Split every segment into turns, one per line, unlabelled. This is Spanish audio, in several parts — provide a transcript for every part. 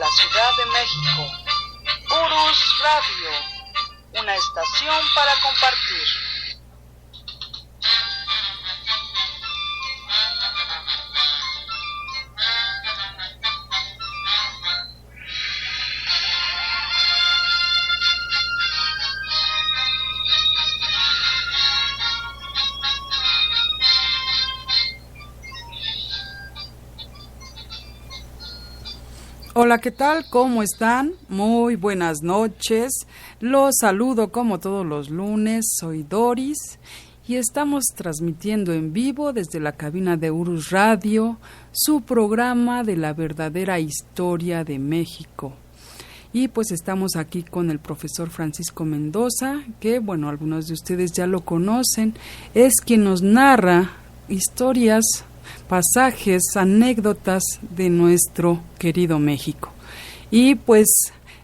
la Ciudad de México. Urus Radio, una estación para compartir.
Hola, ¿qué tal? ¿Cómo están? Muy buenas noches. Los saludo como todos los lunes. Soy Doris y estamos transmitiendo en vivo desde la cabina de Urus Radio su programa de la verdadera historia de México. Y pues estamos aquí con el profesor Francisco Mendoza, que bueno, algunos de ustedes ya lo conocen. Es quien nos narra historias, pasajes, anécdotas de nuestro querido México. Y pues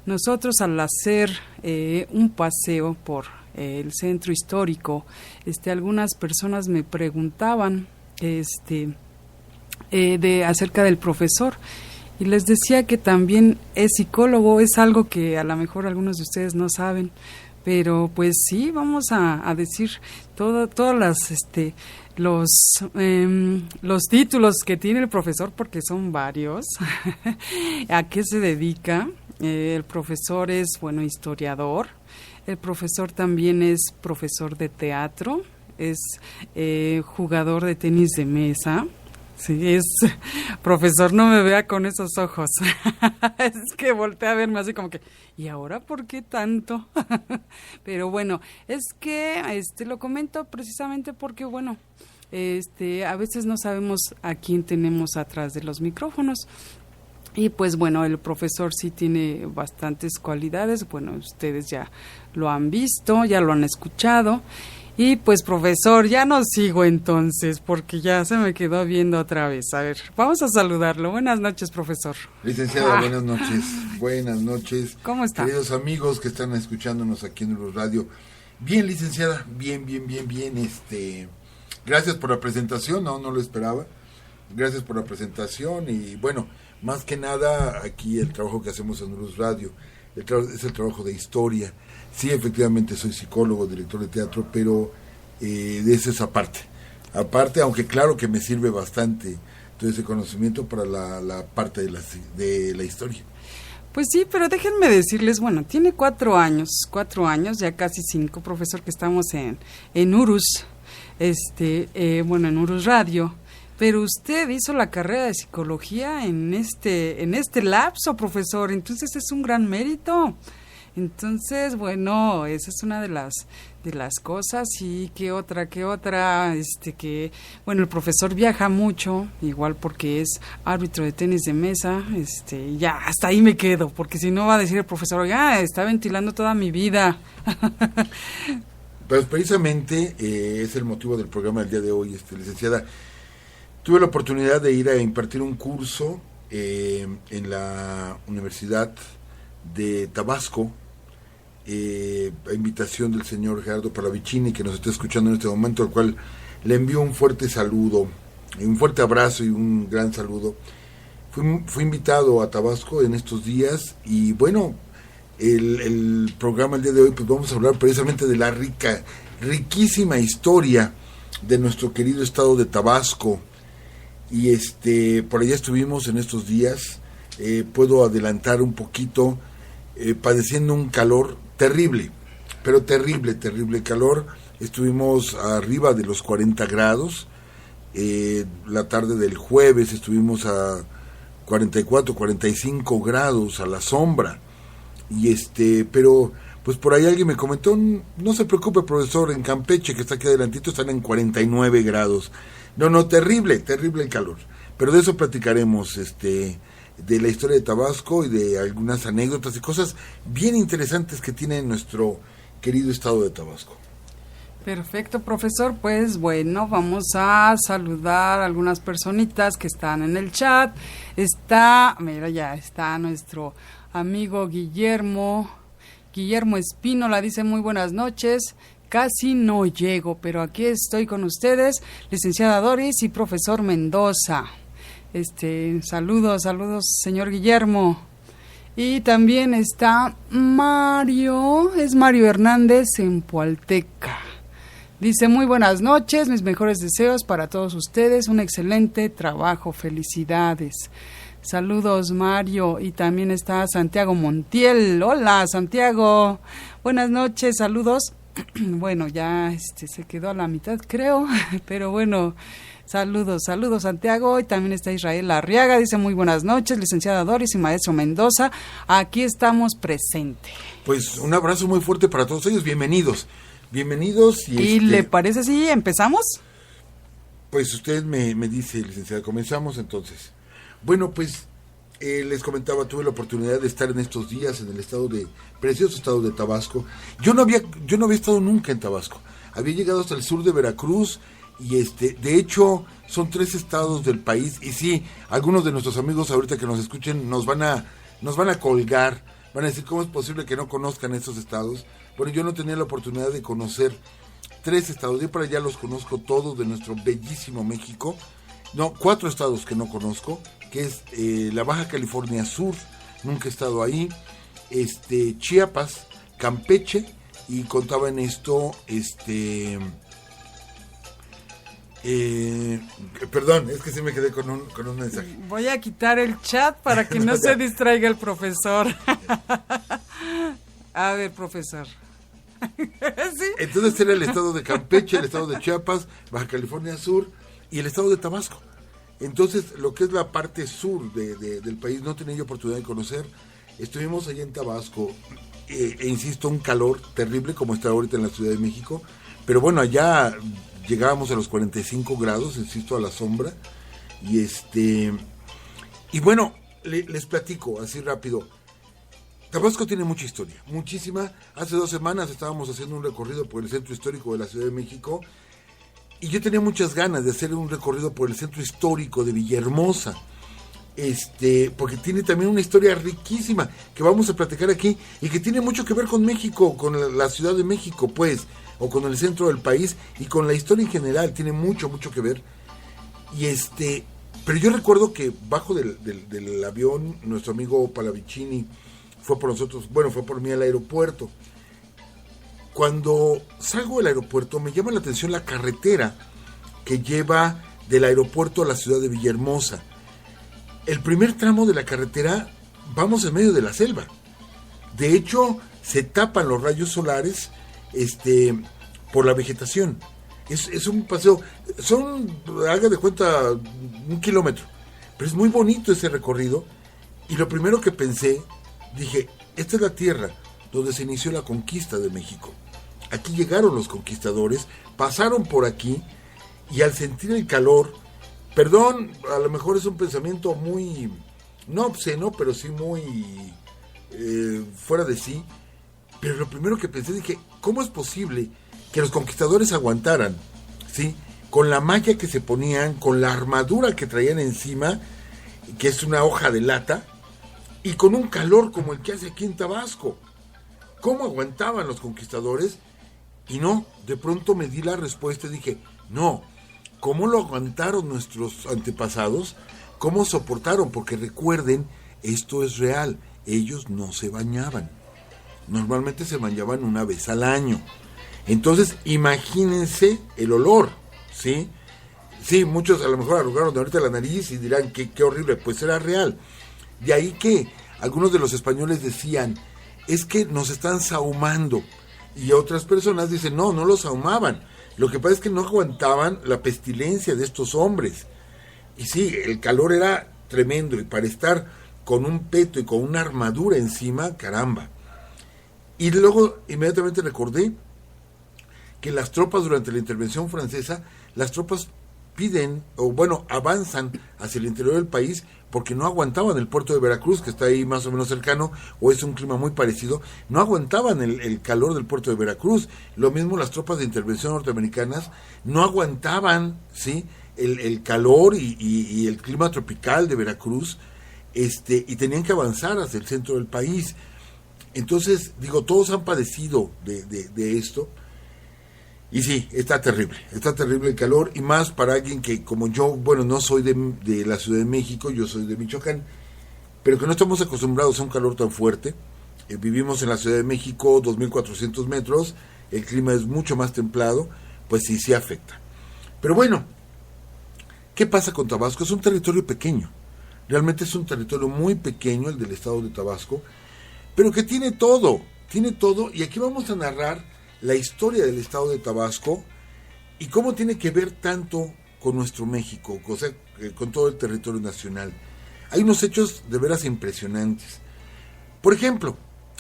nosotros al hacer un paseo por el centro histórico, algunas personas me preguntaban acerca del profesor, y les decía que también es psicólogo. Es algo que a lo mejor algunos de ustedes no saben, pero pues sí, vamos a decir todas las los títulos que tiene el profesor, porque son varios. ¿A qué se dedica? El profesor es, historiador. El profesor también es profesor de teatro, es jugador de tenis de mesa. Sí, es profesor, no me vea con esos ojos. Es que voltea a verme así como que, ¿y ahora por qué tanto? Pero bueno, es que lo comento precisamente porque a veces no sabemos a quién tenemos atrás de los micrófonos. Y pues bueno, el profesor sí tiene bastantes cualidades. Bueno, ustedes ya lo han visto, ya lo han escuchado. Y pues profesor, ya no sigo entonces, porque ya se me quedó viendo otra vez. A ver, vamos a saludarlo. Buenas noches, profesor.
Licenciada, buenas noches. Buenas noches.
¿Cómo está?
Queridos amigos que están escuchándonos aquí en Urus Radio. Bien, licenciada, bien. Gracias por la presentación, no lo esperaba. Gracias por la presentación y bueno, más que nada aquí el trabajo que hacemos en Urus Radio es el trabajo de historia. Sí, efectivamente soy psicólogo, director de teatro, pero de eso es aparte, aunque claro que me sirve bastante todo ese conocimiento para la parte de la historia.
Pues sí, pero déjenme decirles, tiene 4 años, ya casi 5, profesor, que estamos en Urus, en Urus Radio. Pero usted hizo la carrera de psicología en este lapso, profesor, entonces es un gran mérito. Entonces, esa es una de las cosas. Y qué otra, el profesor viaja mucho, igual porque es árbitro de tenis de mesa, ya hasta ahí me quedo, porque si no va a decir el profesor, está ventilando toda mi vida.
Pues precisamente es el motivo del programa del día de hoy, licenciada. Tuve la oportunidad de ir a impartir un curso en la Universidad de Tabasco, a invitación del señor Gerardo Palavicini, que nos está escuchando en este momento, al cual le envío un fuerte saludo, un fuerte abrazo y un gran saludo. Fui invitado a Tabasco en estos días y bueno, el programa el día de hoy, pues vamos a hablar precisamente de la riquísima historia de nuestro querido estado de Tabasco. Y por allá estuvimos en estos días, puedo adelantar un poquito, padeciendo un calor terrible, pero terrible calor. Estuvimos arriba de los 40 grados, la tarde del jueves estuvimos a 44, 45 grados a la sombra, y pero pues por ahí alguien me comentó, no se preocupe profesor, en Campeche, que está aquí adelantito, están en 49 grados. No, terrible el calor. Pero de eso platicaremos, de la historia de Tabasco y de algunas anécdotas y cosas bien interesantes que tiene nuestro querido estado de Tabasco.
Perfecto, profesor. Pues vamos a saludar a algunas personitas que están en el chat. Ya está nuestro amigo Guillermo Espínola, dice muy buenas noches. Casi no llego, pero aquí estoy con ustedes, licenciada Doris y profesor Mendoza. Saludos, señor Guillermo. Y también está Mario Hernández en Pualteca. Dice, muy buenas noches, mis mejores deseos para todos ustedes, un excelente trabajo, felicidades. Saludos, Mario. Y también está Santiago Montiel. Hola, Santiago. Buenas noches, saludos. Bueno, ya se quedó a la mitad, creo, pero bueno, saludos, Santiago. Y también está Israel Arriaga, dice, muy buenas noches, licenciada Doris y maestro Mendoza, aquí estamos presentes.
Pues un abrazo muy fuerte para todos ellos, bienvenidos.
¿Y le parece si empezamos?
Pues usted me dice, licenciada, comenzamos entonces. Bueno, pues les comentaba, tuve la oportunidad de estar en estos días en el precioso estado de Tabasco. Yo no había estado nunca en Tabasco. Había llegado hasta el sur de Veracruz y de hecho son 3 estados del país y sí, algunos de nuestros amigos ahorita que nos escuchen nos van a colgar, van a decir cómo es posible que no conozcan esos estados. Bueno, yo no tenía la oportunidad de conocer 3 estados, yo para allá los conozco todos de nuestro bellísimo México. No, 4 estados que no conozco, que es la Baja California Sur, nunca he estado ahí, Chiapas, Campeche, y contaba en esto, perdón, es que sí me quedé con un mensaje.
Voy a quitar el chat para que no se distraiga el profesor. A ver, profesor.
¿Sí? Entonces era el estado de Campeche, el estado de Chiapas, Baja California Sur y el estado de Tabasco. Entonces, lo que es la parte sur del país no tenía yo oportunidad de conocer. Estuvimos allá en Tabasco, insisto, un calor terrible como está ahorita en la Ciudad de México, pero bueno, allá llegábamos a los 45 grados, insisto, a la sombra, y bueno, les platico así rápido. Tabasco tiene mucha historia, muchísima. Hace 2 semanas estábamos haciendo un recorrido por el centro histórico de la Ciudad de México y yo tenía muchas ganas de hacer un recorrido por el centro histórico de Villahermosa, porque tiene también una historia riquísima que vamos a platicar aquí y que tiene mucho que ver con México, con la Ciudad de México, pues, o con el centro del país y con la historia en general, tiene mucho que ver. Pero yo recuerdo que bajo del avión, nuestro amigo Palavicini fue por nosotros, bueno, fue por mí al aeropuerto. Cuando salgo del aeropuerto me llama la atención la carretera que lleva del aeropuerto a la ciudad de Villahermosa. El primer tramo de la carretera vamos en medio de la selva. De hecho, se tapan los rayos solares por la vegetación. Es un paseo, haga de cuenta, 1 kilómetro, pero es muy bonito ese recorrido. Y lo primero que pensé, dije, esta es la tierra donde se inició la conquista de México. Aquí llegaron los conquistadores, pasaron por aquí y al sentir el calor, perdón, a lo mejor es un pensamiento muy, no obsceno, pero sí muy fuera de sí, pero lo primero que pensé, dije, ¿cómo es posible que los conquistadores aguantaran, ¿sí? Con la malla que se ponían, con la armadura que traían encima, que es una hoja de lata, y con un calor como el que hace aquí en Tabasco? ¿Cómo aguantaban los conquistadores? Y no, de pronto me di la respuesta y dije, no, ¿cómo lo aguantaron nuestros antepasados? ¿Cómo soportaron? Porque recuerden, esto es real, ellos no se bañaban. Normalmente se bañaban una vez al año. Entonces, imagínense el olor, ¿sí? Sí, muchos a lo mejor arrugaron de ahorita la nariz y dirán, qué horrible, pues era real. De ahí que algunos de los españoles decían, es que nos están sahumando. Y otras personas dicen, no los sahumaban. Lo que pasa es que no aguantaban la pestilencia de estos hombres. Y sí, el calor era tremendo. Y para estar con un peto y con una armadura encima, caramba. Y luego inmediatamente recordé que las tropas durante la intervención francesa, las tropas avanzan hacia el interior del país porque no aguantaban el puerto de Veracruz, que está ahí más o menos cercano, o es un clima muy parecido, no aguantaban el calor del puerto de Veracruz. Lo mismo las tropas de intervención norteamericanas no aguantaban, ¿sí?, el calor y el clima tropical de Veracruz, y tenían que avanzar hacia el centro del país. Entonces, todos han padecido de esto. Y sí, está terrible el calor, y más para alguien que como yo, no soy de la Ciudad de México, yo soy de Michoacán, pero que no estamos acostumbrados a un calor tan fuerte. Vivimos en la Ciudad de México, 2.400 metros, el clima es mucho más templado, pues sí afecta. Pero bueno, ¿qué pasa con Tabasco? Es un territorio pequeño, realmente es un territorio muy pequeño el del estado de Tabasco, pero que tiene todo, y aquí vamos a narrar la historia del estado de Tabasco y cómo tiene que ver tanto con nuestro México, o sea, con todo el territorio nacional. Hay unos hechos de veras impresionantes. Por ejemplo,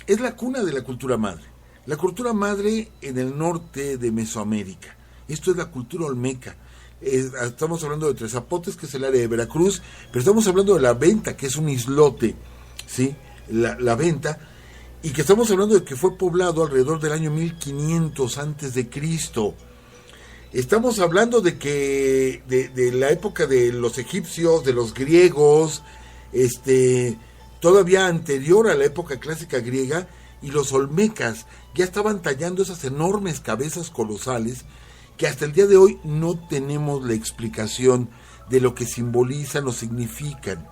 es la cuna de la cultura madre. La cultura madre en el norte de Mesoamérica. Esto es la cultura olmeca. Estamos hablando de Tres Zapotes, que es el área de Veracruz, pero estamos hablando de La Venta, que es un islote, ¿sí? La Venta, y que estamos hablando de que fue poblado alrededor del año 1500 antes de Cristo. Estamos hablando de que de la época de los egipcios, de los griegos, todavía anterior a la época clásica griega, y los olmecas ya estaban tallando esas enormes cabezas colosales que hasta el día de hoy no tenemos la explicación de lo que simbolizan o significan.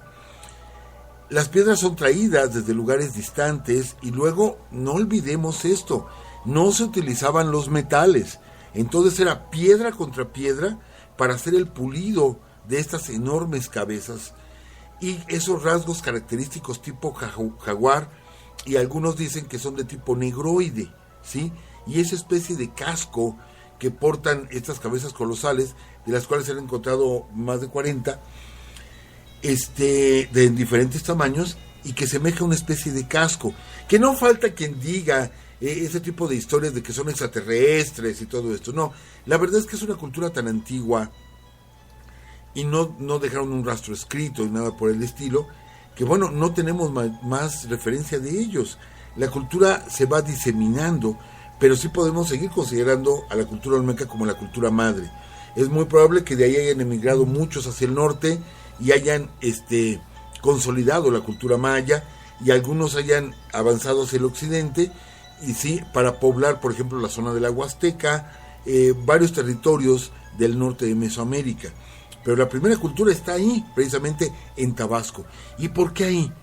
Las piedras son traídas desde lugares distantes y luego no olvidemos esto, no se utilizaban los metales, entonces era piedra contra piedra para hacer el pulido de estas enormes cabezas y esos rasgos característicos tipo jaguar, y algunos dicen que son de tipo negroide, ¿sí? Y esa especie de casco que portan estas cabezas colosales, de las cuales se han encontrado más de 40, de diferentes tamaños, y que semeja una especie de casco, que no falta quien diga ese tipo de historias de que son extraterrestres y todo esto. No, la verdad es que es una cultura tan antigua y no dejaron un rastro escrito y nada por el estilo, que bueno, no tenemos más referencia de ellos. La cultura se va diseminando, pero sí podemos seguir considerando a la cultura olmeca como la cultura madre. Es muy probable que de ahí hayan emigrado muchos hacia el norte y hayan consolidado la cultura maya, y algunos hayan avanzado hacia el occidente, y sí, para poblar, por ejemplo, la zona de la Huasteca, varios territorios del norte de Mesoamérica. Pero la primera cultura está ahí, precisamente en Tabasco. ¿Y por qué ahí?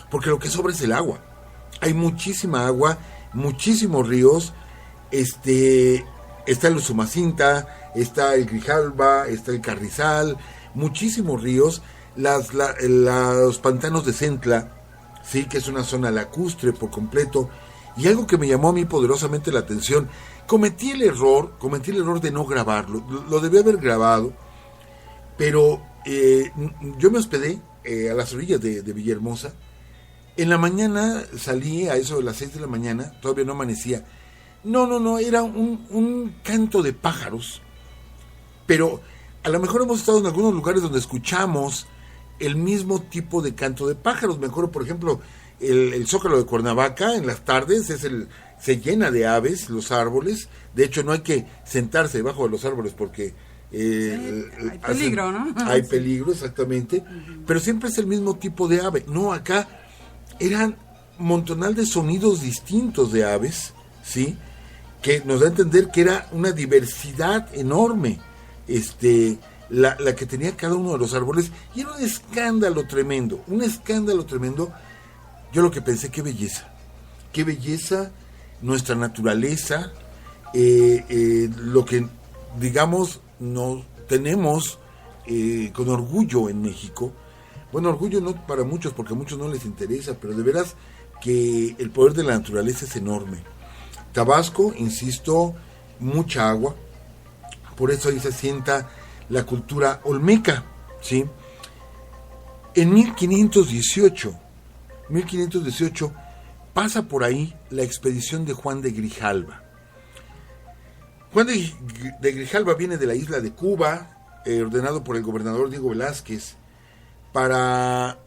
Porque lo que sobra es el agua. Hay muchísima agua, muchísimos ríos. Está el Usumacinta, está el Grijalba, está el Carrizal, muchísimos ríos. Los pantanos de Centla, sí, que es una zona lacustre por completo. Y algo que me llamó a mí poderosamente la atención, cometí el error de no grabarlo. Lo debí haber grabado, pero yo me hospedé a las orillas de Villahermosa. En la mañana salí a eso de las 6 de la mañana, todavía no amanecía. No, era un canto de pájaros, pero a lo mejor hemos estado en algunos lugares donde escuchamos el mismo tipo de canto de pájaros. Me acuerdo, por ejemplo, el Zócalo de Cuernavaca, en las tardes se llena de aves, los árboles. De hecho, no hay que sentarse debajo de los árboles porque
hay peligro, ¿no?
Hay peligro, exactamente. Pero siempre es el mismo tipo de ave. No, acá eran montonal de sonidos distintos de aves, ¿sí? Que nos da a entender que era una diversidad enorme, la que tenía cada uno de los árboles, y era un escándalo tremendo. Yo lo que pensé, qué belleza nuestra naturaleza, lo que, digamos, no tenemos con orgullo en México. Bueno, orgullo no para muchos, porque a muchos no les interesa, pero de veras que el poder de la naturaleza es enorme. Tabasco, insisto, mucha agua, por eso ahí se asienta la cultura olmeca, ¿sí? En 1518 pasa por ahí la expedición de Juan de Grijalva. Juan de Grijalva viene de la isla de Cuba, ordenado por el gobernador Diego Velázquez, para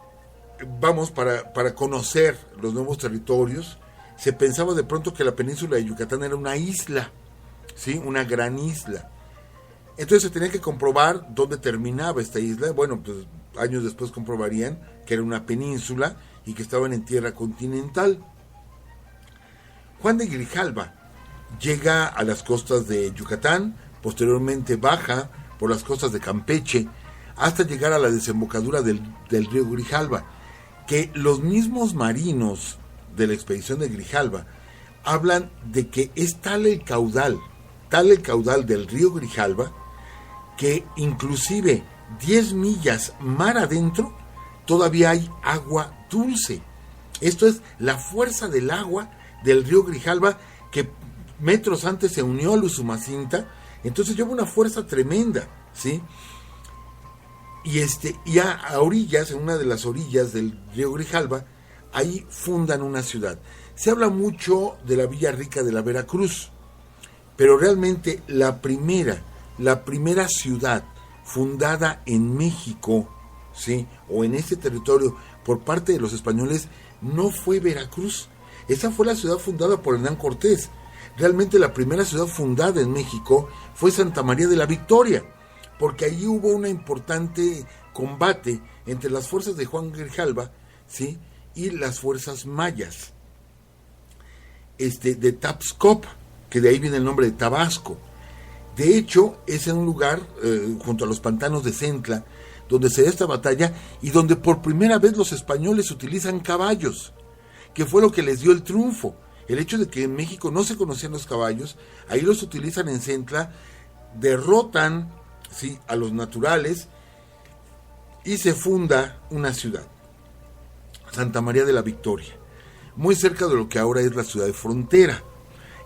conocer los nuevos territorios. Se pensaba de pronto que la península de Yucatán era una isla, ¿sí? Una gran isla. Entonces se tenía que comprobar dónde terminaba esta isla. Bueno, pues años después comprobarían que era una península y que estaban en tierra continental. Juan de Grijalva llega a las costas de Yucatán, posteriormente baja por las costas de Campeche, hasta llegar a la desembocadura del río Grijalva. que los mismos marinos de la expedición de Grijalva hablan de que es tal el caudal del río Grijalva, que inclusive 10 millas mar adentro todavía hay agua dulce. Esto es la fuerza del agua del río Grijalva, que metros antes se unió al Usumacinta, entonces lleva una fuerza tremenda, ¿sí? Y a orillas, en una de las orillas del río Grijalva, ahí fundan una ciudad. Se habla mucho de la Villa Rica de la Veracruz, pero realmente la primera ciudad fundada en México, ¿sí?, o en este territorio por parte de los españoles, no fue Veracruz. Esa fue la ciudad fundada por Hernán Cortés. Realmente la primera ciudad fundada en México fue Santa María de la Victoria, porque allí hubo un importante combate entre las fuerzas de Juan Grijalva, ¿sí?, y las fuerzas mayas de Tapscop, que de ahí viene el nombre de Tabasco. De hecho, es en un lugar junto a los pantanos de Centla donde se da esta batalla y donde por primera vez los españoles utilizan caballos, que fue lo que les dio el triunfo. El hecho de que en México no se conocían los caballos, ahí los utilizan en Centla, derrotan, ¿sí?, a los naturales y se funda una ciudad, Santa María de la Victoria, muy cerca de lo que ahora es la ciudad de Frontera.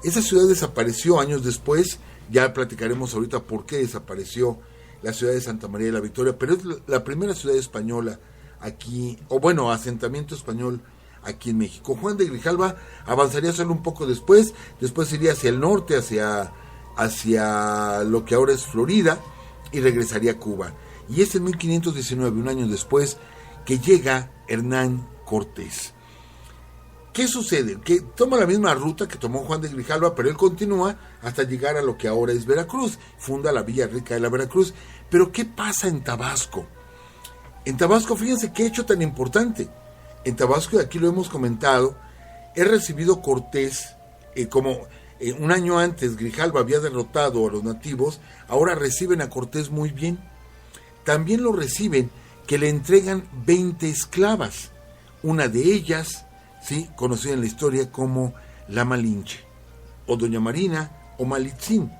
Esa ciudad desapareció años después, ya platicaremos ahorita por qué desapareció la ciudad de Santa María de la Victoria, pero es la primera ciudad española aquí, o bueno, asentamiento español aquí en México. Juan de Grijalva avanzaría solo un poco después iría hacia el norte, hacia lo que ahora es Florida, y regresaría a Cuba. Y es en 1519, un año después, que llega Hernán Cortés. ¿Qué sucede? Que toma la misma ruta que tomó Juan de Grijalva, pero él continúa hasta llegar a lo que ahora es Veracruz, funda la Villa Rica de la Veracruz. Pero ¿qué pasa en Tabasco? En Tabasco, fíjense qué hecho tan importante. En Tabasco, y aquí lo hemos comentado, he recibido Cortés, un año antes Grijalva había derrotado a los nativos, ahora reciben a Cortés muy bien. También lo reciben que le entregan 20 esclavas, una de ellas, ¿sí?, conocida en la historia como la Malinche, o Doña Marina, o Malitzin.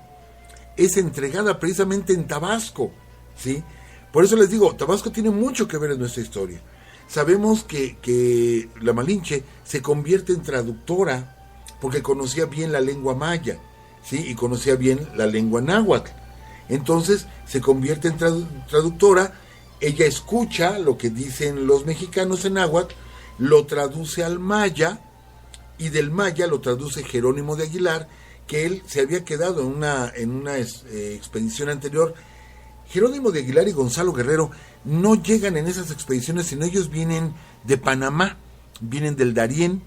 Es entregada precisamente en Tabasco, ¿sí? Por eso les digo, Tabasco tiene mucho que ver en nuestra historia. Sabemos que la Malinche se convierte en traductora porque conocía bien la lengua maya, ¿sí?, y conocía bien la lengua náhuatl. Entonces se convierte en traductora. Ella escucha lo que dicen los mexicanos en náhuatl, lo traduce al maya, y del maya lo traduce Jerónimo de Aguilar, que él se había quedado en una expedición anterior. Jerónimo de Aguilar y Gonzalo Guerrero no llegan en esas expediciones, sino ellos vienen de Panamá, vienen del Darién.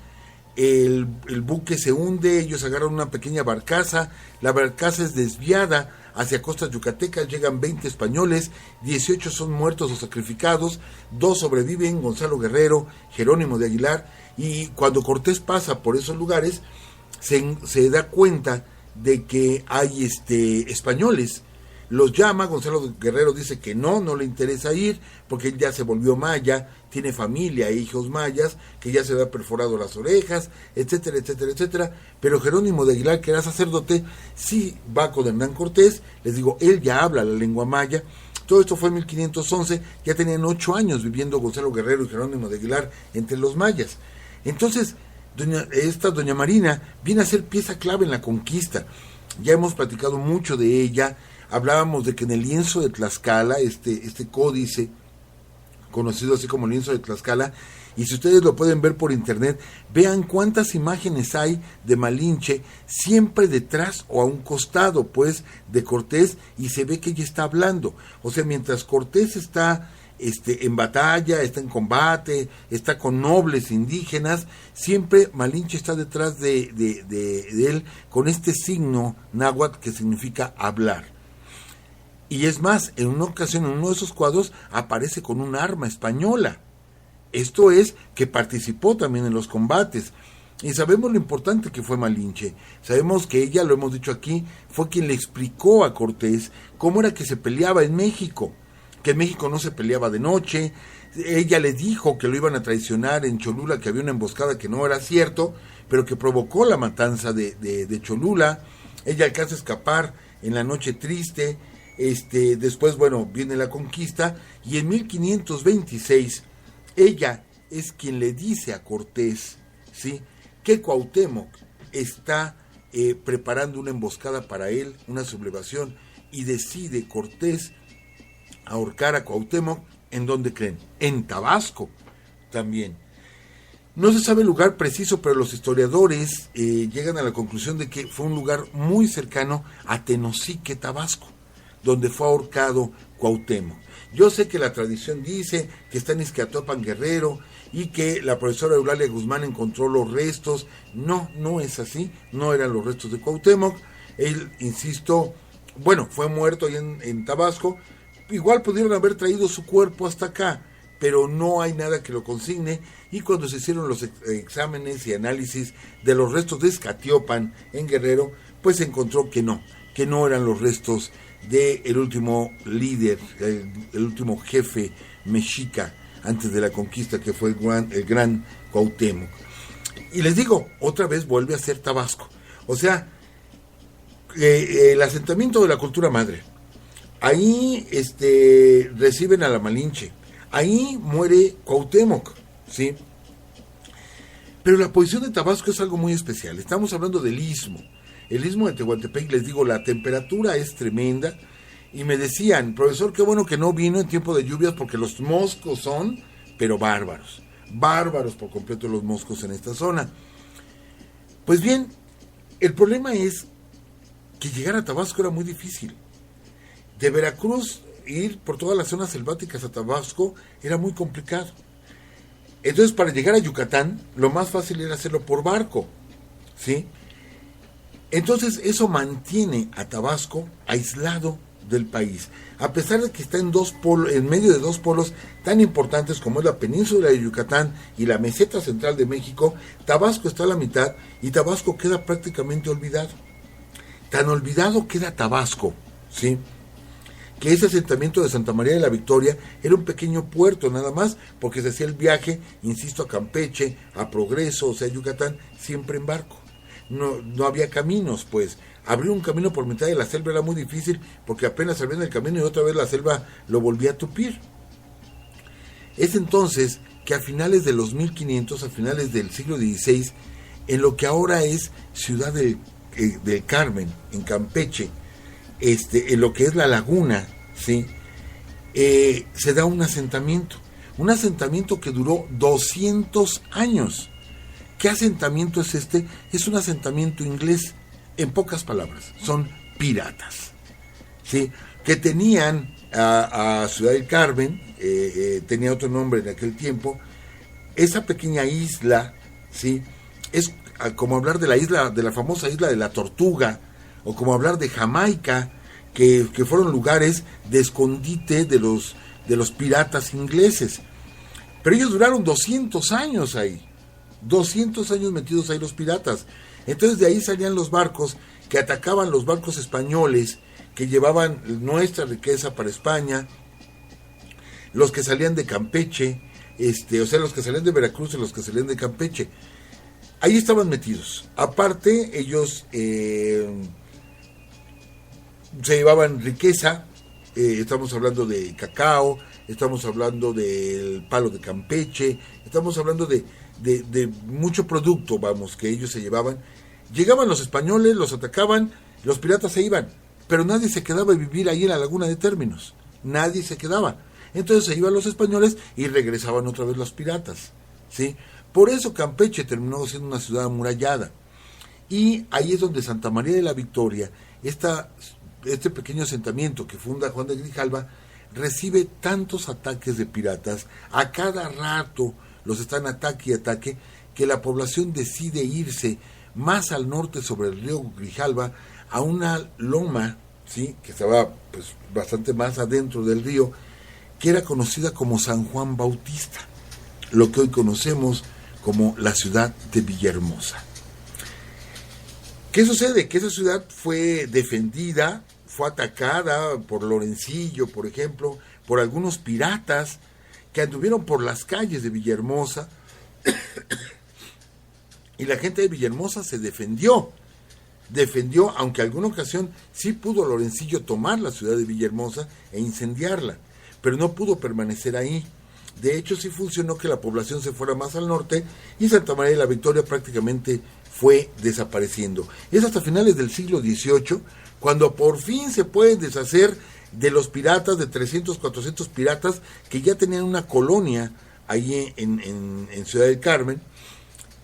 El buque se hunde, ellos agarran una pequeña barcaza, la barcaza es desviada hacia costas yucatecas, llegan 20 españoles, 18 son muertos o sacrificados, 2 sobreviven, Gonzalo Guerrero, Jerónimo de Aguilar, y cuando Cortés pasa por esos lugares, se da cuenta de que hay españoles. Los llama, Gonzalo Guerrero dice que no le interesa ir, porque él ya se volvió maya, tiene familia e hijos mayas, que ya se había perforado las orejas, etcétera, etcétera, etcétera. Pero Jerónimo de Aguilar, que era sacerdote, sí va con Hernán Cortés. Les digo, él ya habla la lengua maya. Todo esto fue en 1511, ya tenían 8 años viviendo Gonzalo Guerrero y Jerónimo de Aguilar entre los mayas. Entonces, doña Marina viene a ser pieza clave en la conquista. Ya hemos platicado mucho de ella. Hablábamos de que en el lienzo de Tlaxcala, este códice, conocido así como lienzo de Tlaxcala, y si ustedes lo pueden ver por internet, vean cuántas imágenes hay de Malinche, siempre detrás o a un costado, pues, de Cortés, y se ve que ella está hablando. O sea, mientras Cortés está en batalla, está en combate, está con nobles indígenas, siempre Malinche está detrás de él, con este signo náhuatl que significa hablar. Y es más, en una ocasión, en uno de esos cuadros, aparece con un arma española. Esto es, que participó también en los combates. Y sabemos lo importante que fue Malinche. Sabemos que ella, lo hemos dicho aquí, fue quien le explicó a Cortés cómo era que se peleaba en México. que en México no se peleaba de noche. Ella le dijo que lo iban a traicionar en Cholula, que había una emboscada, que no era cierto, pero que provocó la matanza de Cholula. Ella alcanza a escapar en la noche triste. Después, bueno, viene la conquista, y en 1526 ella es quien le dice a Cortés, ¿sí?, que Cuauhtémoc está preparando una emboscada para él, una sublevación, y decide Cortés ahorcar a Cuauhtémoc. ¿En dónde creen? En Tabasco también. No se sabe el lugar preciso, pero los historiadores llegan a la conclusión de que fue un lugar muy cercano a Tenosique, Tabasco, donde fue ahorcado Cuauhtémoc. Yo sé que la tradición dice que está en Izquiatopan, Guerrero, y que la profesora Eulalia Guzmán encontró los restos. No es así, no eran los restos de Cuauhtémoc. Él, insisto, bueno, fue muerto ahí en Tabasco. Igual pudieron haber traído su cuerpo hasta acá, pero no hay nada que lo consigne, y cuando se hicieron los exámenes y análisis de los restos de Izquiatopan en Guerrero, pues se encontró que no eran los restos del último líder, el último jefe mexica antes de la conquista, que fue el gran Cuauhtémoc. Y les digo, otra vez vuelve a ser Tabasco. O sea, el asentamiento de la cultura madre. Ahí reciben a la Malinche. Ahí muere Cuauhtémoc, ¿sí? Pero la posición de Tabasco es algo muy especial. Estamos hablando del istmo. El istmo de Tehuantepec, les digo, la temperatura es tremenda. Y me decían, profesor, qué bueno que no vino en tiempo de lluvias, porque los moscos son, pero bárbaros. Bárbaros por completo los moscos en esta zona. Pues bien, el problema es que llegar a Tabasco era muy difícil. De Veracruz, ir por todas las zonas selváticas a Tabasco era muy complicado. Entonces, para llegar a Yucatán, lo más fácil era hacerlo por barco, ¿sí? Entonces, eso mantiene a Tabasco aislado del país, a pesar de que está en medio de dos polos tan importantes como es la península de Yucatán y la meseta central de México. Tabasco está a la mitad y Tabasco queda prácticamente olvidado. Tan olvidado queda Tabasco, ¿sí?, que ese asentamiento de Santa María de la Victoria era un pequeño puerto nada más, porque se hacía el viaje, insisto, a Campeche, a Progreso, o sea, Yucatán, siempre en barco. No había caminos, pues. Abrir un camino por mitad de la selva era muy difícil, porque apenas abrían el camino y otra vez la selva lo volvía a tupir. Es entonces que a finales de los 1500, a finales del siglo XVI, en lo que ahora es Ciudad del Carmen, en Campeche, en lo que es la laguna, ¿sí?, se da un asentamiento que duró 200 años. ¿Qué asentamiento es este? Es un asentamiento inglés. En pocas palabras, son piratas, ¿sí?, que tenían a Ciudad del Carmen, tenía otro nombre en aquel tiempo. Esa pequeña isla, ¿sí?, es como hablar de la famosa isla de la Tortuga, o como hablar de Jamaica, que fueron lugares de escondite de los piratas ingleses. Pero ellos duraron 200 años ahí, 200 años metidos ahí los piratas. Entonces de ahí salían los barcos que atacaban los barcos españoles, que llevaban nuestra riqueza para España, los que salían de Campeche, o sea, los que salían de Veracruz y los que salían de Campeche. Ahí estaban metidos. Aparte, ellos se llevaban riqueza. Estamos hablando de cacao, estamos hablando del palo de Campeche, estamos hablando de mucho producto, vamos, que ellos se llevaban. Llegaban los españoles, los atacaban, los piratas se iban, pero nadie se quedaba a vivir ahí en la laguna de Términos, nadie se quedaba. Entonces se iban los españoles y regresaban otra vez los piratas, ¿sí? Por eso Campeche terminó siendo una ciudad amurallada. Y ahí es donde Santa María de la Victoria, este pequeño asentamiento que funda Juan de Grijalva, recibe tantos ataques de piratas, a cada rato los están ataque y ataque, que la población decide irse más al norte sobre el río Grijalva, a una loma, ¿sí?, que estaba pues bastante más adentro del río, que era conocida como San Juan Bautista, lo que hoy conocemos como la ciudad de Villahermosa. ¿Qué sucede? Que esa ciudad fue defendida, fue atacada por Lorencillo, por ejemplo, por algunos piratas que anduvieron por las calles de Villahermosa y la gente de Villahermosa se defendió, aunque en alguna ocasión sí pudo Lorencillo tomar la ciudad de Villahermosa e incendiarla, pero no pudo permanecer ahí. De hecho, sí funcionó que la población se fuera más al norte y Santa María de la Victoria prácticamente fue desapareciendo. Es hasta finales del siglo XVIII cuando por fin se pueden deshacer de los piratas, de 300, 400 piratas que ya tenían una colonia ahí en Ciudad del Carmen,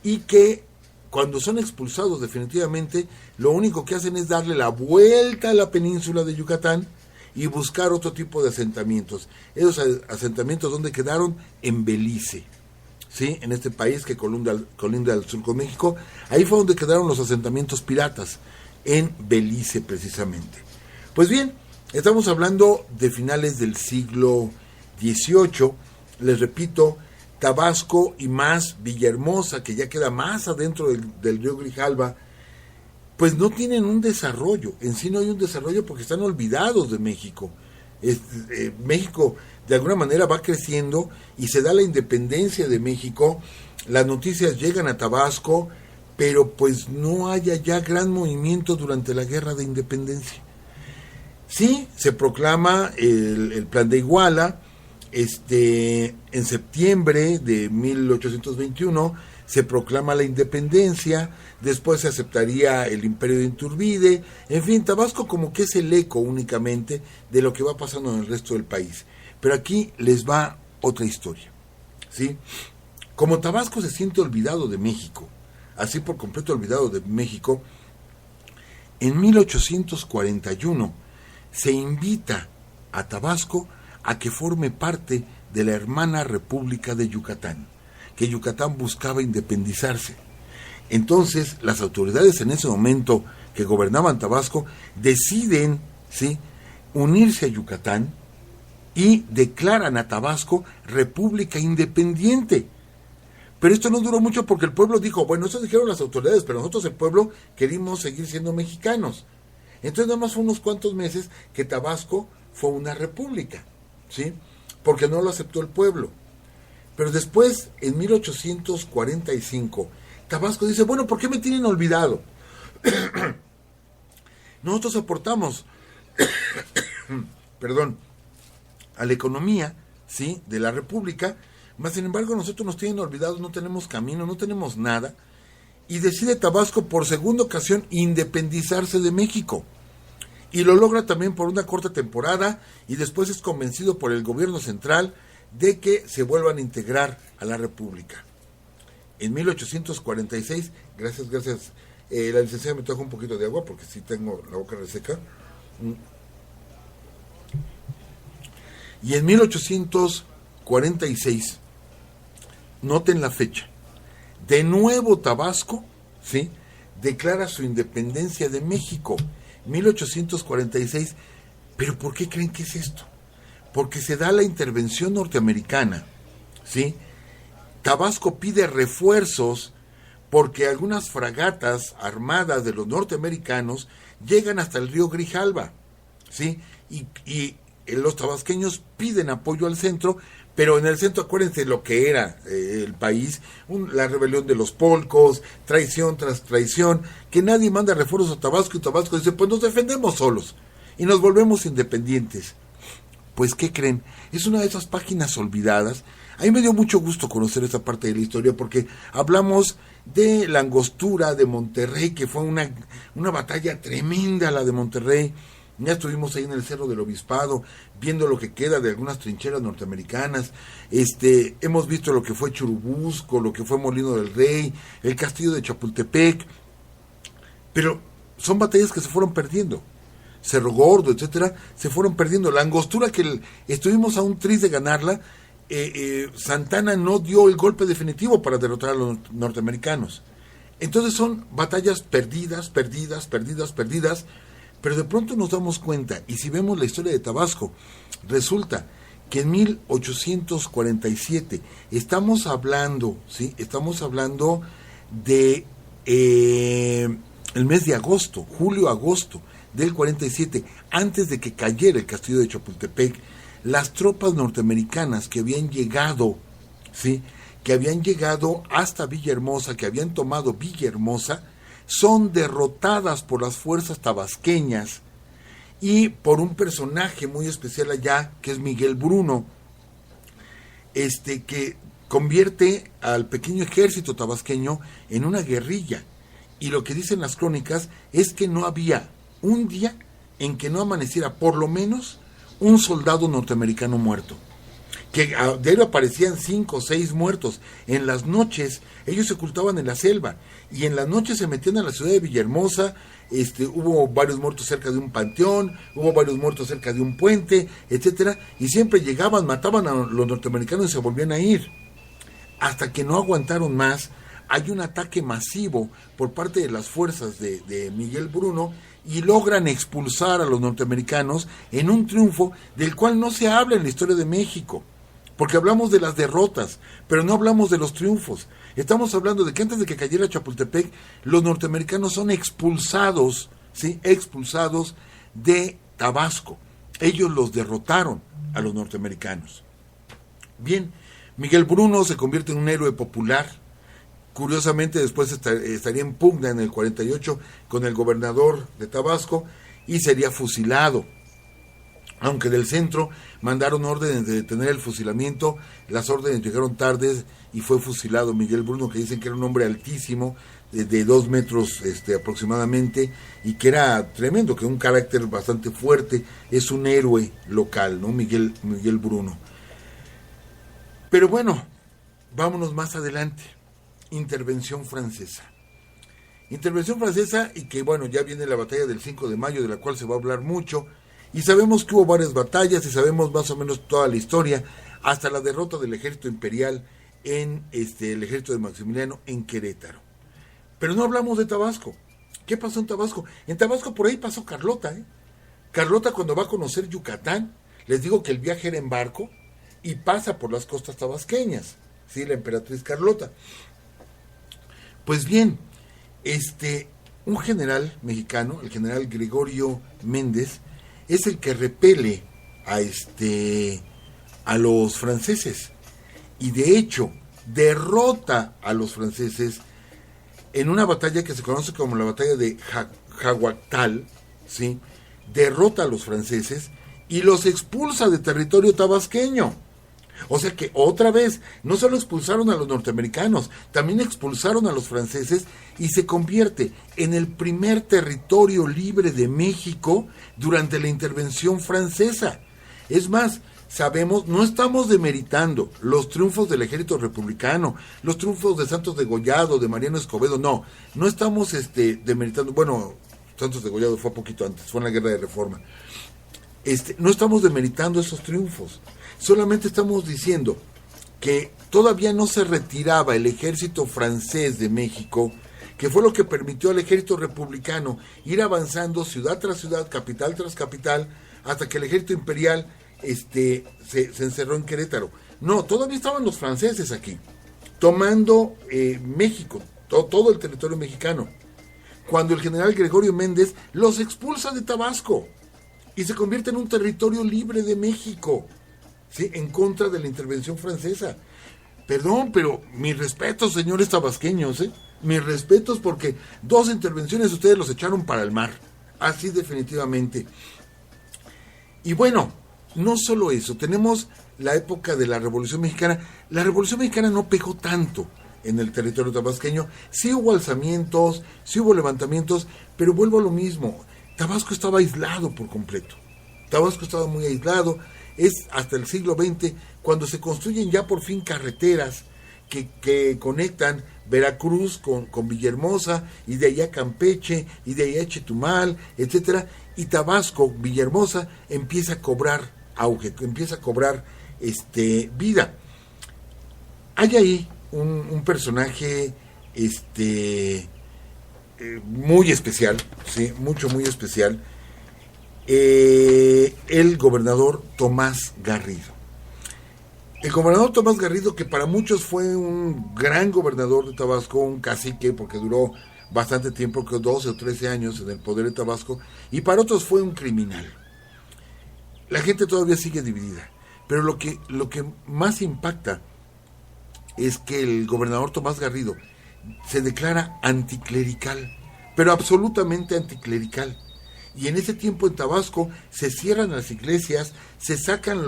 y que cuando son expulsados definitivamente, lo único que hacen es darle la vuelta a la península de Yucatán y buscar otro tipo de asentamientos. Esos asentamientos, ¿dónde quedaron? En Belice, ¿sí? En este país que colinda al sur con México. Ahí fue donde quedaron los asentamientos piratas, en Belice precisamente. Pues bien, estamos hablando de finales del siglo XVIII, les repito, Tabasco y más Villahermosa, que ya queda más adentro del río Grijalva, pues no tienen un desarrollo. En sí no hay un desarrollo porque están olvidados de México. México de alguna manera va creciendo y se da la independencia de México, las noticias llegan a Tabasco, pero pues no hay allá gran movimiento durante la guerra de independencia. Sí, se proclama el Plan de Iguala, en septiembre de 1821 se proclama la independencia, después se aceptaría el imperio de Iturbide, en fin, Tabasco como que es el eco únicamente de lo que va pasando en el resto del país. Pero aquí les va otra historia, ¿sí? Como Tabasco se siente olvidado de México, así por completo olvidado de México, en 1841 se invita a Tabasco a que forme parte de la hermana República de Yucatán, que Yucatán buscaba independizarse. Entonces, las autoridades en ese momento que gobernaban Tabasco deciden, ¿sí?, unirse a Yucatán y declaran a Tabasco república independiente. Pero esto no duró mucho porque el pueblo dijo, bueno, eso dijeron las autoridades, pero nosotros el pueblo querimos seguir siendo mexicanos. Entonces nada más fue unos cuantos meses que Tabasco fue una república, ¿sí?, porque no lo aceptó el pueblo. Pero después, en 1845, Tabasco dice, bueno, ¿por qué me tienen olvidado? Nosotros aportamos, a la economía, ¿sí?, de la república, mas sin embargo nosotros nos tienen olvidados, no tenemos camino, no tenemos nada, y decide Tabasco por segunda ocasión independizarse de México. Y lo logra también por una corta temporada, y después es convencido por el gobierno central de que se vuelvan a integrar a la República. En 1846, gracias, la licenciada me trajo un poquito de agua porque sí tengo la boca reseca. Y en 1846, noten la fecha, de nuevo Tabasco, ¿sí?, declara su independencia de México, 1846. ¿Pero por qué creen que es esto? Porque se da la intervención norteamericana, ¿sí? Tabasco pide refuerzos porque algunas fragatas armadas de los norteamericanos llegan hasta el río Grijalva, ¿sí? Y los tabasqueños piden apoyo al centro, pero en el centro, acuérdense lo que era el país, la rebelión de los polcos, traición tras traición, que nadie manda refuerzos a Tabasco, y Tabasco dice, pues nos defendemos solos y nos volvemos independientes. Pues, ¿qué creen? Es una de esas páginas olvidadas. A mí me dio mucho gusto conocer esta parte de la historia porque hablamos de la Angostura de Monterrey, que fue una batalla tremenda la de Monterrey. Ya estuvimos ahí en el Cerro del Obispado, viendo lo que queda de algunas trincheras norteamericanas. Hemos visto lo que fue Churubusco, lo que fue Molino del Rey, el castillo de Chapultepec. Pero son batallas que se fueron perdiendo. Cerro Gordo, etcétera, se fueron perdiendo. La Angostura, que estuvimos a un tris de ganarla, Santana no dio el golpe definitivo para derrotar a los norteamericanos. Entonces son batallas perdidas, pero de pronto nos damos cuenta, y si vemos la historia de Tabasco, resulta que en 1847 estamos hablando, ¿sí?, estamos hablando de el mes de agosto, julio-agosto del 47, antes de que cayera el castillo de Chapultepec. las tropas norteamericanas que habían llegado, ¿sí?, que habían llegado hasta Villahermosa, que habían tomado Villahermosa, son derrotadas por las fuerzas tabasqueñas y por un personaje muy especial allá, que es Miguel Bruno, que convierte al pequeño ejército tabasqueño en una guerrilla. Y lo que dicen las crónicas es que no había un día en que no amaneciera por lo menos un soldado norteamericano muerto, que de él aparecían 5 o 6 muertos. En las noches ellos se ocultaban en la selva y en las noches se metían a la ciudad de Villahermosa. Hubo varios muertos cerca de un panteón, hubo varios muertos cerca de un puente, etcétera, y siempre llegaban, mataban a los norteamericanos y se volvían a ir, hasta que no aguantaron más. Hay un ataque masivo por parte de las fuerzas de Miguel Bruno y logran expulsar a los norteamericanos en un triunfo del cual no se habla en la historia de México, porque hablamos de las derrotas, pero no hablamos de los triunfos. Estamos hablando de que antes de que cayera Chapultepec, los norteamericanos son expulsados, ¿sí?, expulsados de Tabasco. Ellos los derrotaron a los norteamericanos. Bien, Miguel Bruno se convierte en un héroe popular. Curiosamente, después estaría en pugna en el 48 con el gobernador de Tabasco y sería fusilado. Aunque del centro mandaron órdenes de detener el fusilamiento, las órdenes llegaron tarde y fue fusilado Miguel Bruno, que dicen que era un hombre altísimo, de 2 metros aproximadamente, y que era tremendo, que un carácter bastante fuerte. Es un héroe local, ¿no? Miguel Bruno. Pero bueno, vámonos más adelante. Intervención francesa. Intervención francesa, y que bueno, ya viene la batalla del 5 de mayo, de la cual se va a hablar mucho, y sabemos que hubo varias batallas, y sabemos más o menos toda la historia, hasta la derrota del ejército imperial en el ejército de Maximiliano en Querétaro. Pero no hablamos de Tabasco. ¿Qué pasó en Tabasco? En Tabasco por ahí pasó Carlota, Carlota, cuando va a conocer Yucatán, les digo que el viaje era en barco, y pasa por las costas tabasqueñas, ¿sí?, la emperatriz Carlota. Pues bien, un general mexicano, el general Gregorio Méndez, es el que repele a los franceses, y de hecho derrota a los franceses en una batalla que se conoce como la batalla de Jaguatal, ¿sí?, derrota a los franceses y los expulsa de territorio tabasqueño. O sea que otra vez, no solo expulsaron a los norteamericanos, también expulsaron a los franceses, y se convierte en el primer territorio libre de México durante la intervención francesa. Es más, sabemos, no estamos demeritando los triunfos del ejército republicano, los triunfos de Santos Degollado, de Mariano Escobedo, no estamos demeritando. Bueno, Santos Degollado fue poquito antes, fue en la Guerra de Reforma. No estamos demeritando esos triunfos. Solamente estamos diciendo que todavía no se retiraba el ejército francés de México, que fue lo que permitió al ejército republicano ir avanzando ciudad tras ciudad, capital tras capital, hasta que el ejército imperial se encerró en Querétaro. No, todavía estaban los franceses aquí, tomando México, todo el territorio mexicano, cuando el general Gregorio Méndez los expulsa de Tabasco y se convierte en un territorio libre de México, ¿sí?, en contra de la intervención francesa. Perdón, pero mis respetos, señores tabasqueños, mis respetos, porque 2 intervenciones ustedes los echaron para el mar, así definitivamente. Y bueno, no solo eso, tenemos la época de la Revolución Mexicana. La Revolución Mexicana no pegó tanto en el territorio tabasqueño. Sí hubo alzamientos, sí hubo levantamientos, pero vuelvo a lo mismo. Tabasco estaba aislado por completo. Tabasco estaba muy aislado. Es hasta el siglo XX cuando se construyen ya por fin carreteras que conectan Veracruz con Villahermosa, y de allá Campeche, y de allá Chetumal, etcétera, y Tabasco, Villahermosa, empieza a cobrar auge, empieza a cobrar vida. Hay ahí un personaje muy especial, ¿sí?, muy especial, el gobernador Tomás Garrido. El gobernador Tomás Garrido, que para muchos fue un gran gobernador de Tabasco, un cacique, porque duró bastante tiempo, creo 12 o 13 años en el poder de Tabasco, y para otros fue un criminal. La gente todavía sigue dividida. Pero lo que más impacta es que el gobernador Tomás Garrido se declara anticlerical, pero absolutamente anticlerical. Y en ese tiempo en Tabasco se cierran las iglesias, se sacan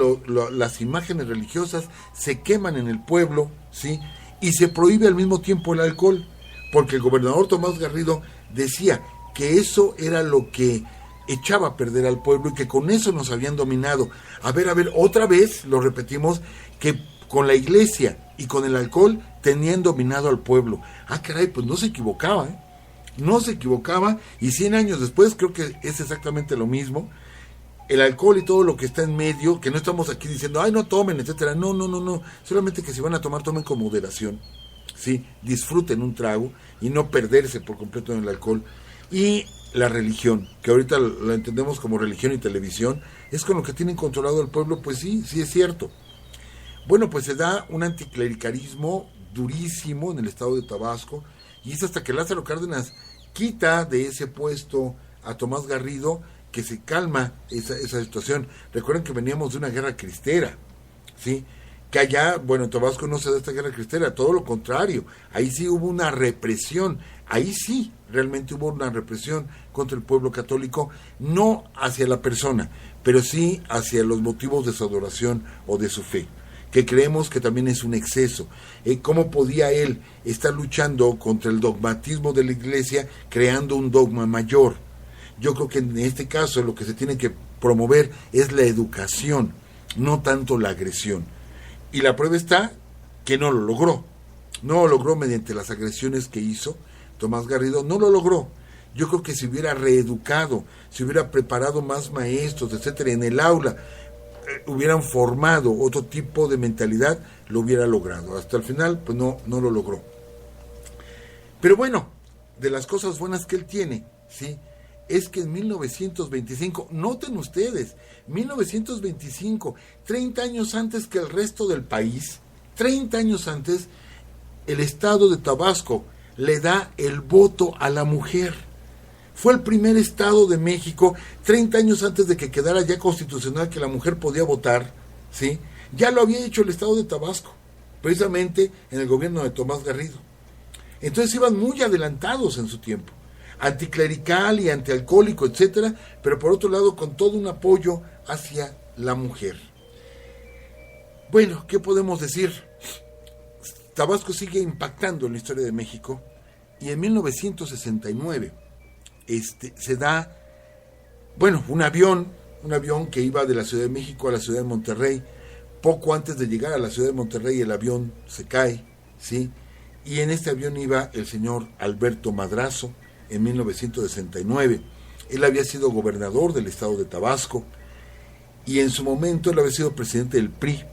las imágenes religiosas, se queman en el pueblo, ¿sí? Y se prohíbe al mismo tiempo el alcohol, porque el gobernador Tomás Garrido decía que eso era lo que echaba a perder al pueblo y que con eso nos habían dominado. A ver, otra vez lo repetimos, que con la iglesia y con el alcohol tenían dominado al pueblo. Ah, caray, pues no se equivocaba, ¿eh? No se equivocaba, y 100 años después creo que es exactamente lo mismo. El alcohol y todo lo que está en medio, que no estamos aquí diciendo, ay, no tomen, etcétera. No, solamente que si van a tomar, tomen con moderación, ¿sí? Disfruten un trago y no perderse por completo en el alcohol. Y la religión, que ahorita la entendemos como religión y televisión, es con lo que tienen controlado al pueblo. Pues sí es cierto. Bueno, pues se da un anticlericalismo durísimo en el estado de Tabasco, y es hasta que Lázaro Cárdenas quita de ese puesto a Tomás Garrido que se calma esa situación. Recuerden que veníamos de una guerra cristera, ¿sí? Que allá, bueno, en Tabasco no se da esta guerra cristera, todo lo contrario, ahí sí hubo una represión, ahí sí realmente hubo una represión contra el pueblo católico, no hacia la persona, pero sí hacia los motivos de su adoración o de su fe, que creemos que también es un exceso. ¿Cómo podía él estar luchando contra el dogmatismo de la iglesia, creando un dogma mayor? Yo creo que en este caso lo que se tiene que promover es la educación, no tanto la agresión. Y la prueba está que no lo logró. No lo logró mediante las agresiones que hizo Tomás Garrido, no lo logró. Yo creo que si hubiera reeducado, si hubiera preparado más maestros, etcétera, en el aula, hubieran formado otro tipo de mentalidad, lo hubiera logrado. Hasta el final, pues no lo logró. Pero bueno, de las cosas buenas que él tiene, ¿sí?, es que en 1925, noten ustedes, 1925, 30 años antes que el resto del país, 30 años antes, el estado de Tabasco le da el voto a la mujer. Fue el primer estado de México, 30 años antes de que quedara ya constitucional que la mujer podía votar, ¿sí? Ya lo había hecho el estado de Tabasco, precisamente en el gobierno de Tomás Garrido. Entonces iban muy adelantados en su tiempo, anticlerical y antialcohólico, etcétera, pero por otro lado con todo un apoyo hacia la mujer. Bueno, ¿qué podemos decir? Tabasco sigue impactando en la historia de México, y en 1969 se da, bueno, un avión que iba de la Ciudad de México a la Ciudad de Monterrey. Poco antes de llegar a la Ciudad de Monterrey el avión se cae, ¿sí? Y en este avión iba el señor Alberto Madrazo en 1969. Él había sido gobernador del estado de Tabasco, y en su momento él había sido presidente del PRI,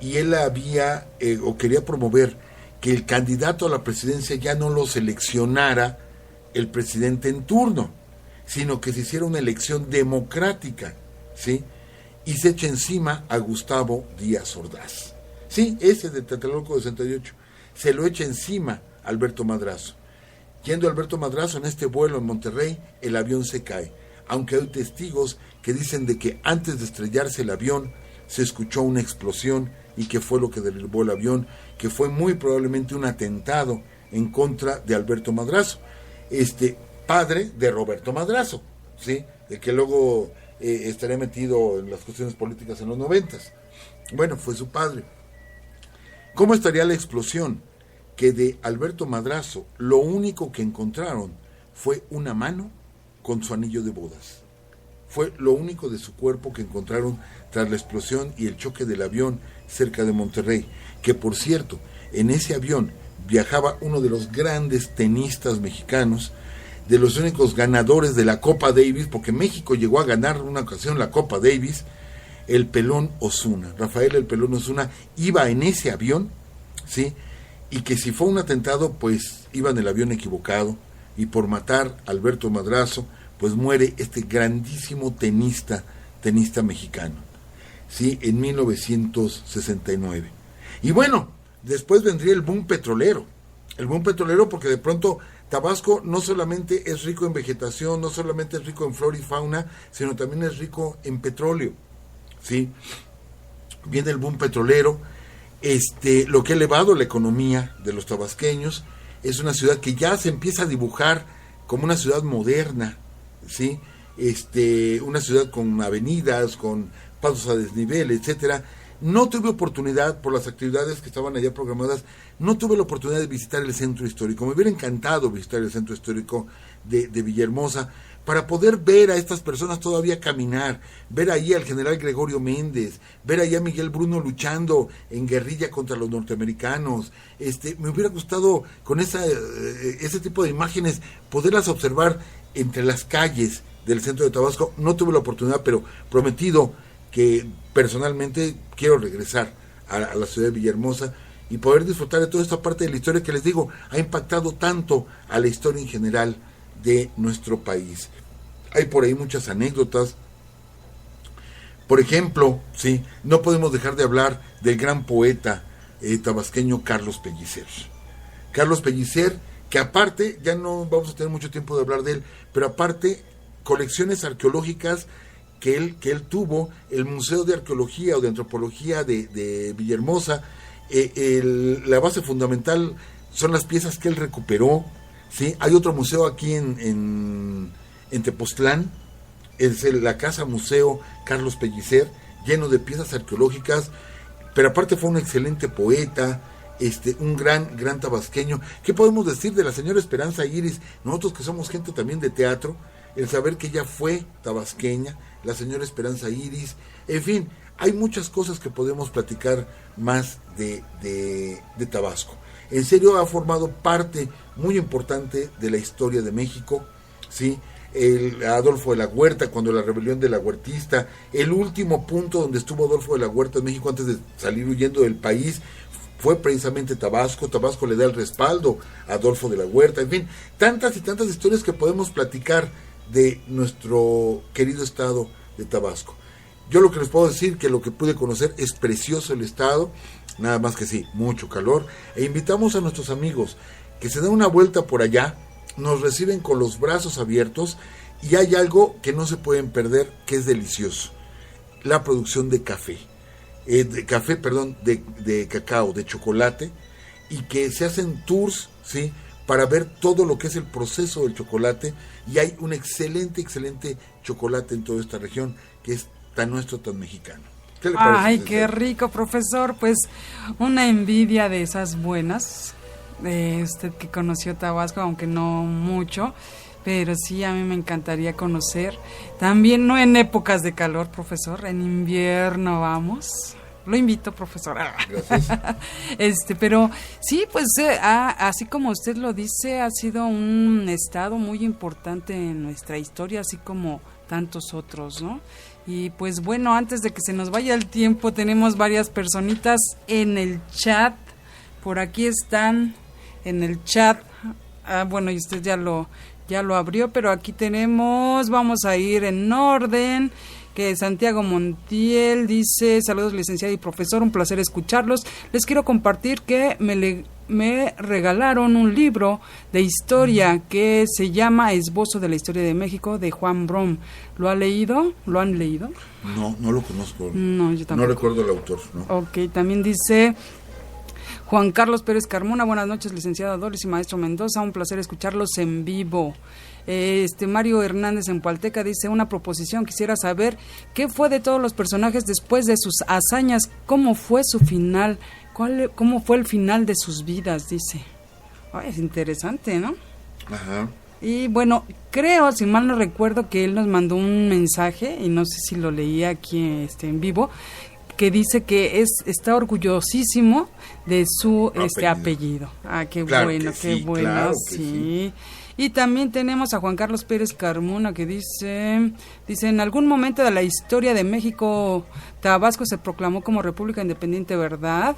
y él había o quería promover que el candidato a la presidencia ya no lo seleccionara el presidente en turno, sino que se hiciera una elección democrática, ¿sí? Y se echa encima a Gustavo Díaz Ordaz. Sí, ese de Tlatelolco de 68, se lo echa encima a Alberto Madrazo. Yendo Alberto Madrazo en este vuelo en Monterrey, el avión se cae, aunque hay testigos que dicen de que antes de estrellarse el avión se escuchó una explosión y que fue lo que derribó el avión, que fue muy probablemente un atentado en contra de Alberto Madrazo, padre de Roberto Madrazo, ¿sí?, de que luego estaría metido en las cuestiones políticas en los 90s. Bueno, fue su padre. ¿Cómo estaría la explosión? Que de Alberto Madrazo lo único que encontraron fue una mano con su anillo de bodas. Fue lo único de su cuerpo que encontraron tras la explosión y el choque del avión cerca de Monterrey, que por cierto, en ese avión viajaba uno de los grandes tenistas mexicanos, de los únicos ganadores de la Copa Davis, porque México llegó a ganar una ocasión la Copa Davis, el Pelón Osuna. Rafael el Pelón Osuna iba en ese avión, ¿sí?, y que si fue un atentado, pues iba en el avión equivocado, y por matar a Alberto Madrazo, pues muere este grandísimo tenista mexicano, ¿sí?, en 1969. Y bueno, después vendría el boom petrolero, porque de pronto Tabasco no solamente es rico en vegetación, no solamente es rico en flora y fauna, sino también es rico en petróleo, ¿sí? viene el boom petrolero, lo que ha elevado la economía de los tabasqueños. Es una ciudad que ya se empieza a dibujar como una ciudad moderna, ¿sí? Una ciudad con avenidas, con pasos a desnivel, etcétera. No tuve oportunidad, por las actividades que estaban allá programadas, no tuve la oportunidad de visitar el centro histórico. Me hubiera encantado visitar el centro histórico de Villahermosa, para poder ver a estas personas todavía caminar, ver ahí al general Gregorio Méndez, ver ahí a Miguel Bruno luchando en guerrilla contra los norteamericanos. Me hubiera gustado con ese tipo de imágenes poderlas observar entre las calles del centro de Tabasco. No tuve la oportunidad, pero prometido que personalmente quiero regresar a la ciudad de Villahermosa y poder disfrutar de toda esta parte de la historia que, les digo, ha impactado tanto a la historia en general de nuestro país. Hay por ahí muchas anécdotas. Por ejemplo, sí, no podemos dejar de hablar del gran poeta tabasqueño Carlos Pellicer. Carlos Pellicer, que aparte, ya no vamos a tener mucho tiempo de hablar de él, pero aparte, colecciones arqueológicas que él tuvo, el Museo de Arqueología o de Antropología de Villahermosa, la base fundamental son las piezas que él recuperó, ¿sí? Hay otro museo aquí en Tepoztlán, es la Casa Museo Carlos Pellicer, lleno de piezas arqueológicas, pero aparte fue un excelente poeta, un gran tabasqueño. ¿Qué podemos decir de la señora Esperanza Iris? Nosotros que somos gente también de teatro, el saber que ella fue tabasqueña, la señora Esperanza Iris, en fin, hay muchas cosas que podemos platicar más de Tabasco. En serio, ha formado parte muy importante de la historia de México, ¿sí? Adolfo de la Huerta, cuando la rebelión de la Huertista, el último punto donde estuvo Adolfo de la Huerta en México antes de salir huyendo del país, fue precisamente Tabasco. Tabasco le da el respaldo a Adolfo de la Huerta, en fin, tantas y tantas historias que podemos platicar de nuestro querido estado de Tabasco. Yo lo que les puedo decir, que lo que pude conocer es precioso el estado, nada más que sí, mucho calor, e invitamos a nuestros amigos que se den una vuelta por allá, nos reciben con los brazos abiertos, y hay algo que no se pueden perder, que es delicioso: la producción de café, de cacao, de chocolate, y que se hacen tours, ¿sí?, para ver todo lo que es el proceso del chocolate, y hay un excelente chocolate en toda esta región, que es tan nuestro, tan mexicano. ¿Qué le parece?
Ay, qué rico, profesor. Pues una envidia de esas buenas, de usted que conoció Tabasco, aunque no mucho, pero sí, a mí me encantaría conocer. También no en épocas de calor, profesor, en invierno vamos. Lo invito, profesora.
Gracias.
Pero sí, pues así como usted lo dice, ha sido un estado muy importante en nuestra historia, así como tantos otros, ¿no? Y pues bueno, antes de que se nos vaya el tiempo, tenemos varias personitas en el chat. Por aquí están en el chat. Bueno, y usted ya lo abrió, pero aquí tenemos, vamos a ir en orden. Que Santiago Montiel dice: saludos, licenciado y profesor, un placer escucharlos. Les quiero compartir que me regalaron un libro de historia que se llama Esbozo de la Historia de México, de Juan Brom. ¿Lo ha leído? ¿Lo han leído?
No lo conozco.
No, yo tampoco.
No recuerdo el autor, ¿no?
Ok, también dice Juan Carlos Pérez Carmona: buenas noches, licenciado Doris y maestro Mendoza, un placer escucharlos en vivo. Mario Hernández en Pualteca dice: una proposición, quisiera saber qué fue de todos los personajes después de sus hazañas, cómo fue su final, cómo fue el final de sus vidas, dice. Ay, es interesante, ¿no?
Ajá.
Y bueno, creo, si mal no recuerdo, que él nos mandó un mensaje, y no sé si lo leí aquí en vivo, que dice que está orgullosísimo de su apellido. Ah, qué claro, bueno, qué sí, bueno, claro sí. Sí. Y también tenemos a Juan Carlos Pérez Carmona, que dice, en algún momento de la historia de México, Tabasco se proclamó como República Independiente, ¿verdad?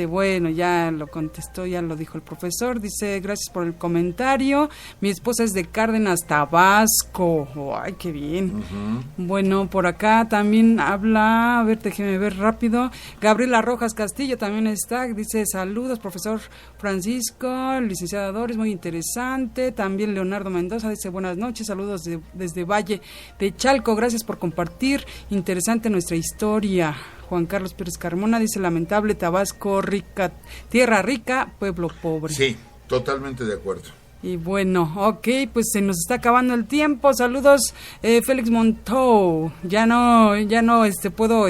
Bueno, ya lo contestó, ya lo dijo el profesor. Dice: gracias por el comentario. Mi esposa es de Cárdenas, Tabasco. Ay, qué bien. Uh-huh. Bueno, por acá también habla, a ver, déjeme ver rápido. Gabriela Rojas Castillo también está. Dice: saludos, profesor Francisco, licenciada Doris, muy interesante. También Leonardo Mendoza dice: buenas noches, saludos desde Valle de Chalco. Gracias por compartir, interesante nuestra historia. Juan Carlos Pérez Carmona dice, lamentable, Tabasco, rica, tierra rica, pueblo pobre.
Sí, totalmente de acuerdo.
Y bueno, ok, pues se nos está acabando el tiempo. Saludos, Félix Montou. Ya no, puedo,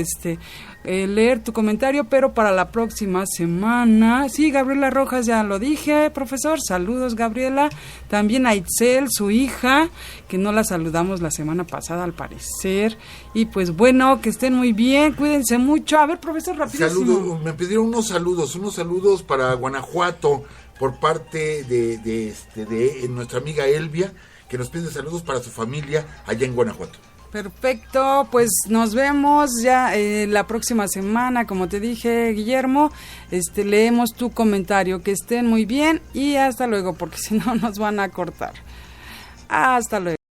leer tu comentario, pero para la próxima semana. Sí, Gabriela Rojas, ya lo dije, profesor. Saludos, Gabriela. También a Itzel, su hija, que no la saludamos la semana pasada, al parecer. Y pues bueno, que estén muy bien, cuídense mucho. A ver, profesor, rapidísimo.
Saludos, me pidieron unos saludos para Guanajuato, por parte de nuestra amiga Elvia, que nos pide saludos para su familia allá en Guanajuato.
Perfecto, pues nos vemos ya la próxima semana, como te dije, Guillermo, leemos tu comentario, que estén muy bien y hasta luego, porque si no nos van a cortar. Hasta luego.